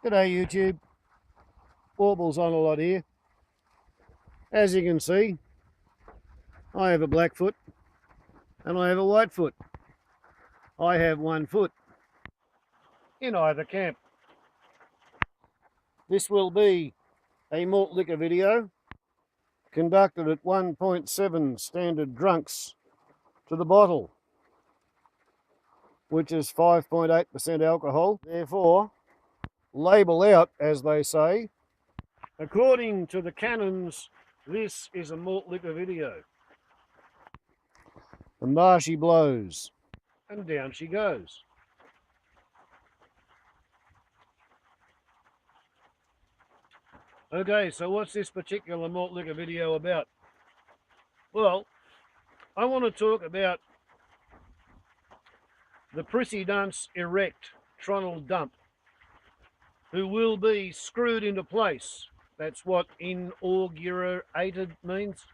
G'day YouTube, WarblesOnALot here. As you can see, I have a black foot and I have a white foot. I have one foot in either camp. This will be a malt liquor video conducted at 1.7 standard drunks to the bottle, which is 5.8% alcohol. Therefore, label out, as they say. According to the canons, this is a malt liquor video. And there she blows, and down she goes. Okay, so what's this particular malt liquor video about? Well, I want to talk about the prissy dunce erect Tronald Dump, who will be screwed into place. That's what inaugurated means.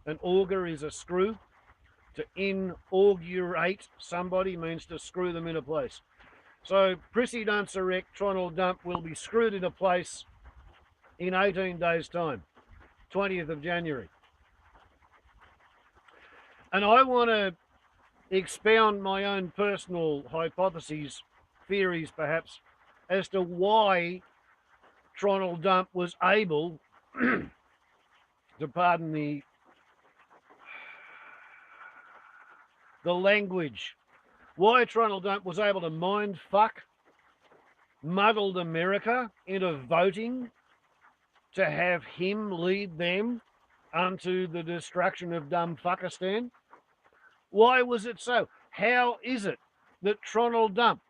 An auger is a screw. To inaugurate somebody means to screw them into place. So prissy dunce erect Tronald Dump will be screwed into place in 18 days' time, 20th of January. And I want to expound my own personal hypotheses, theories perhaps, as to why Tronald Dump was able, to pardon the language, why Tronald Dump was able to mind fuck muddled America into voting to have him lead them unto the destruction of dumb fuckistan. Why was it so? How is it that Tronald Dump,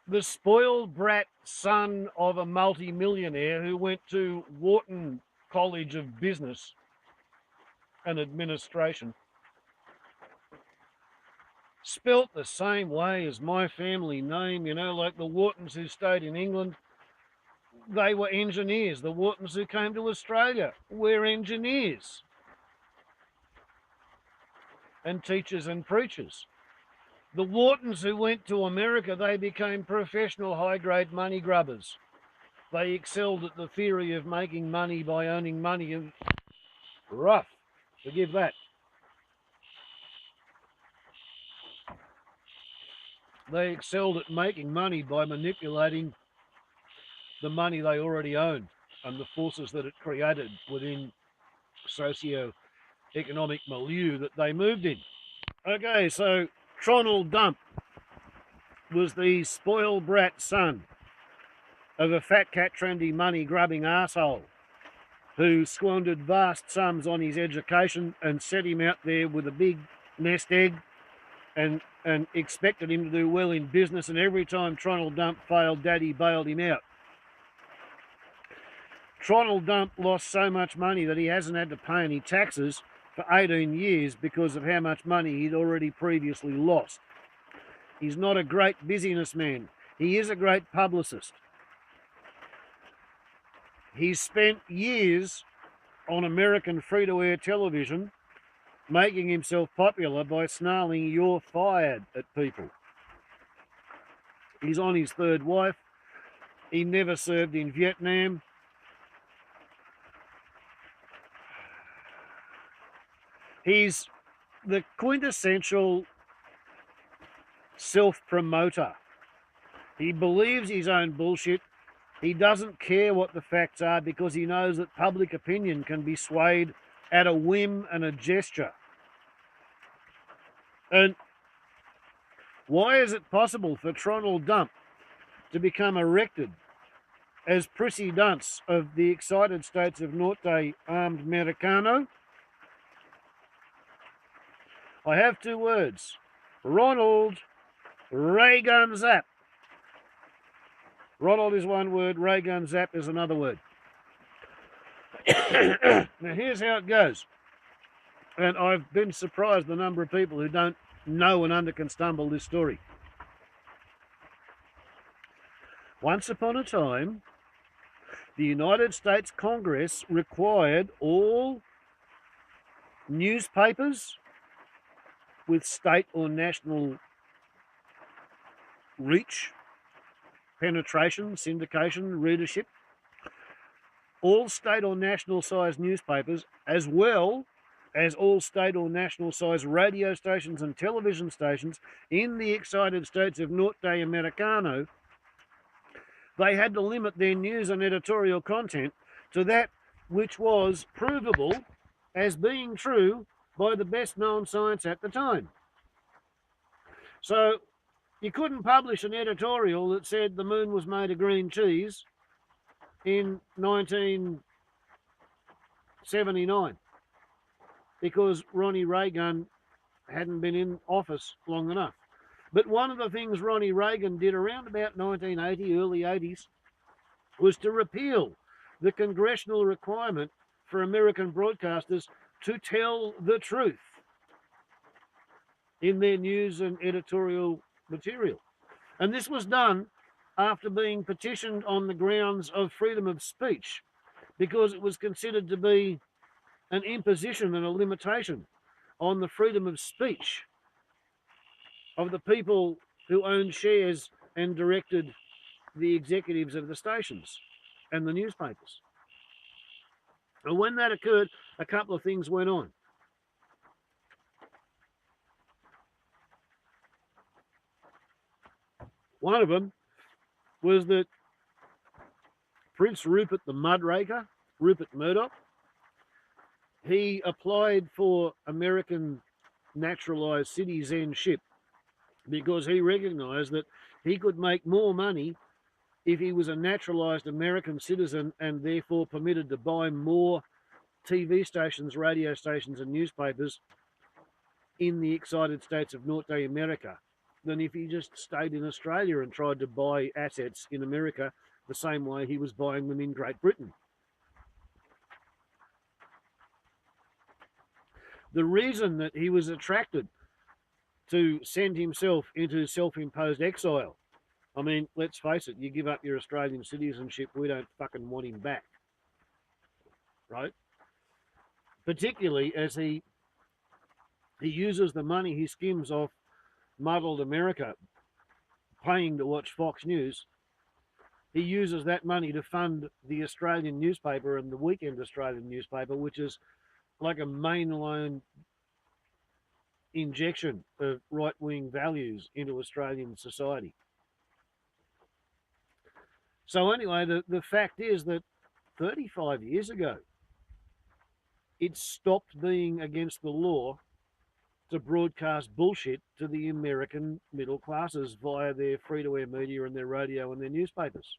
the spoiled brat son of a multi-millionaire who went to Wharton College of Business and Administration, spelt the same way as my family name, you know, like the Whartons who stayed in England, they were engineers. The Whartons who came to Australia were engineers and teachers and preachers. The Whartons who went to America, they became professional high-grade money grubbers. They excelled at the theory of making money by earning money. And rough, forgive that. They excelled at making money by manipulating the money they already owned and the forces that it created within socio-economic milieu that they moved in. Okay, so Tronald Dump was the spoiled brat son of a fat cat trendy money grubbing arsehole who squandered vast sums on his education and set him out there with a big nest egg and expected him to do well in business, and every time Tronald Dump failed, Daddy bailed him out. Tronald Dump lost so much money that he hasn't had to pay any taxes for 18 years because of how much money he'd already previously lost. He's not a great businessman. He is a great publicist. He's spent years on American free-to-air television making himself popular by snarling "you're fired" at people. He's on his third wife. He never served in Vietnam. He's the quintessential self-promoter. He believes his own bullshit. He doesn't care what the facts are because he knows that public opinion can be swayed at a whim and a gesture. And why is it possible for Tronald Dump to become erected as prissy dunce of the excited states of Norte Armed Americano? I have two words: Ronald Reagan Zap. Ronald is one word, Reagan Zap is another word. Now here's how it goes. And I've been surprised the number of people who don't know and can stumble this story. Once upon a time, the United States Congress required all newspapers with state or national reach penetration, syndication, readership, all state or national size newspapers, as well as all state or national size radio stations and television stations in the excited states of Norte Americano, they had to limit their news and editorial content to that which was provable as being true by the best known science at the time. So you couldn't publish an editorial that said the moon was made of green cheese in 1979 because Ronnie Reagan hadn't been in office long enough. But one of the things Ronnie Reagan did around about 1980, early 80s, was to repeal the congressional requirement for American broadcasters to tell the truth in their news and editorial material. And this was done after being petitioned on the grounds of freedom of speech, because it was considered to be an imposition and a limitation on the freedom of speech of the people who owned shares and directed the executives of the stations and the newspapers. And when that occurred, a couple of things went on. One of them was that Prince Rupert the Mudraker, Rupert Murdoch, he applied for American naturalised citizenship because he recognised that he could make more money if he was a naturalised American citizen and therefore permitted to buy more TV stations, radio stations and newspapers in the excited states of Norte America than if he just stayed in Australia and tried to buy assets in America the same way he was buying them in Great Britain. The reason that he was attracted to send himself into self-imposed exile, I mean, let's face it, you give up your Australian citizenship, we don't fucking want him back, right? Particularly as he uses the money he skims off muddled America, paying to watch Fox News. He uses that money to fund the Australian newspaper and the Weekend Australian newspaper, which is like a mainline injection of right-wing values into Australian society. So anyway, the fact is that 35 years ago, it stopped being against the law to broadcast bullshit to the American middle classes via their free-to-air media and their radio and their newspapers.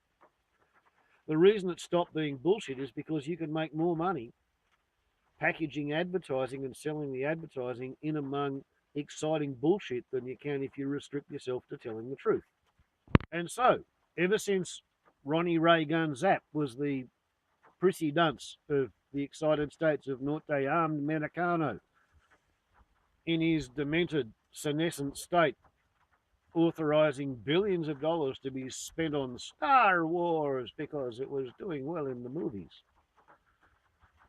The reason it stopped being bullshit is because you can make more money packaging advertising and selling the advertising in among exciting bullshit than you can if you restrict yourself to telling the truth. And so, ever since Ronnie Reagan Zapp was the prissy dunce of the excited states of Norte Americano, in his demented, senescent state, authorising billions of dollars to be spent on Star Wars because it was doing well in the movies,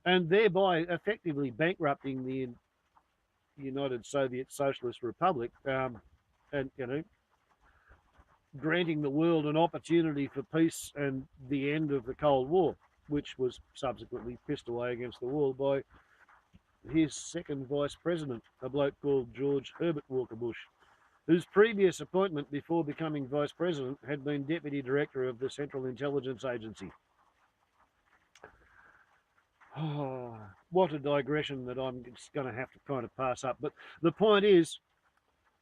and thereby effectively bankrupting the United Soviet Socialist Republic, and, you know, granting the world an opportunity for peace and the end of the Cold War, which was subsequently pissed away against the wall by his second vice president, a bloke called George Herbert Walker Bush, whose previous appointment before becoming vice president had been deputy director of the Central Intelligence Agency. Oh, what a digression that I'm just going to have to kind of pass up. But the point is,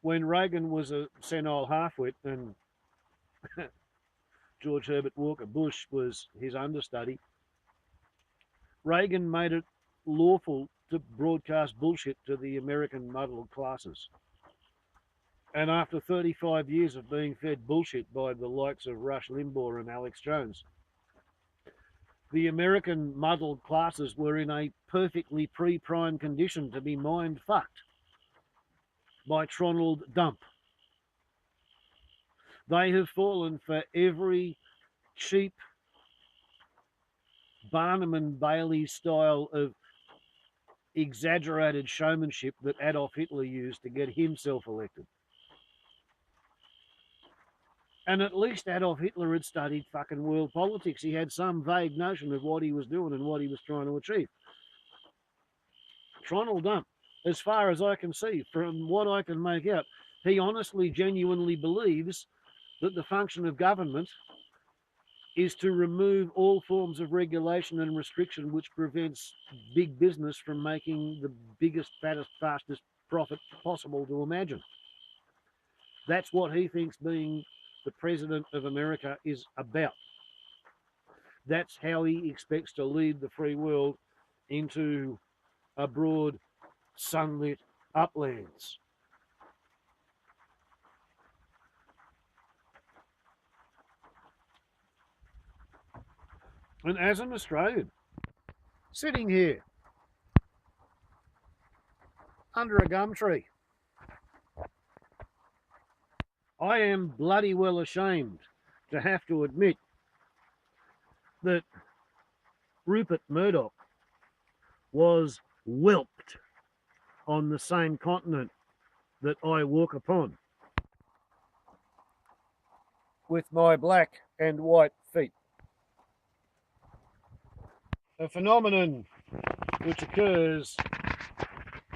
when Reagan was a senile halfwit and George Herbert Walker Bush was his understudy, Reagan made it lawful to broadcast bullshit to the American muddled classes. And after 35 years of being fed bullshit by the likes of Rush Limbaugh and Alex Jones, the American muddled classes were in a perfectly pre-primed condition to be mind-fucked by Tronald Dump. They have fallen for every cheap Barnum and Bailey style of exaggerated showmanship that Adolf Hitler used to get himself elected. And at least Adolf Hitler had studied fucking world politics. He had some vague notion of what he was doing and what he was trying to achieve. Tronald Dump, as far as I can see, from what I can make out, he honestly, genuinely believes that the function of government is to remove all forms of regulation and restriction which prevents big business from making the biggest, fattest, fastest profit possible to imagine. That's what he thinks being the President of America is about. That's how he expects to lead the free world into a broad, sunlit uplands. And as an Australian, sitting here under a gum tree, I am bloody well ashamed to have to admit that Rupert Murdoch was whelped on the same continent that I walk upon with my black and white feet. A phenomenon which occurs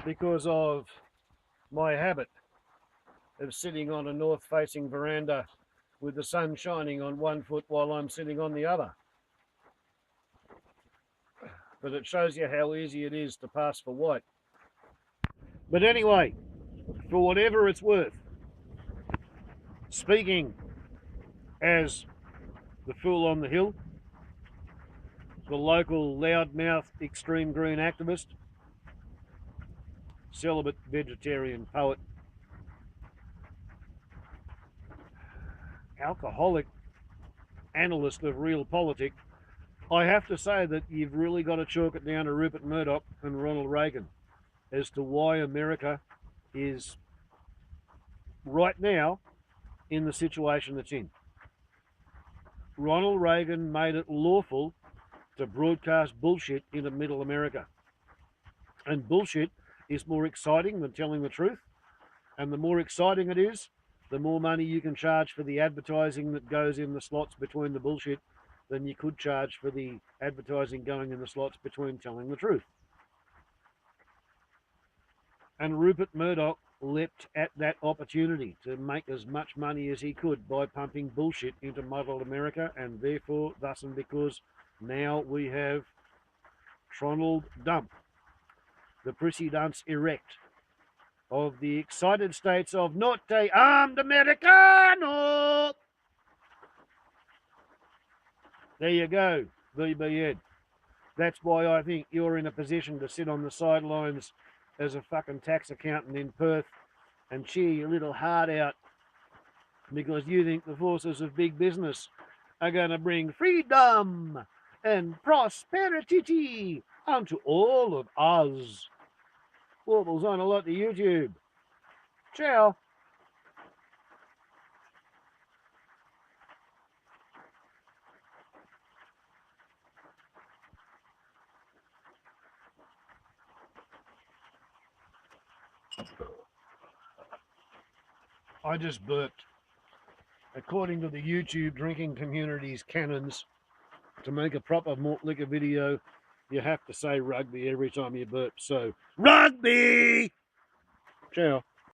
because of my habit of sitting on a north-facing veranda with the sun shining on one foot while I'm sitting on the other. But it shows you how easy it is to pass for white. But anyway, for whatever it's worth, speaking as the fool on the hill, the local loudmouth extreme green activist, celibate vegetarian poet, alcoholic analyst of real politics, I have to say that you've really got to chalk it down to Rupert Murdoch and Ronald Reagan as to why America is right now in the situation it's in. Ronald Reagan made it lawful to broadcast bullshit into middle America. And bullshit is more exciting than telling the truth. And the more exciting it is, the more money you can charge for the advertising that goes in the slots between the bullshit than you could charge for the advertising going in the slots between telling the truth. And Rupert Murdoch leapt at that opportunity to make as much money as he could by pumping bullshit into muddled America, and therefore, thus and because, now we have Tronald Dump, the prissy dunce erect of the excited states of Norte Armed Americano. There you go, VBN. That's why I think you're in a position to sit on the sidelines as a fucking tax accountant in Perth and cheer your little heart out because you think the forces of big business are going to bring freedom and prosperity unto all of us. Warbles on a lot to YouTube. Ciao. I just burped. According to the YouTube drinking community's canons, to make a proper malt liquor video, you have to say rugby every time you burp. So, rugby! Ciao.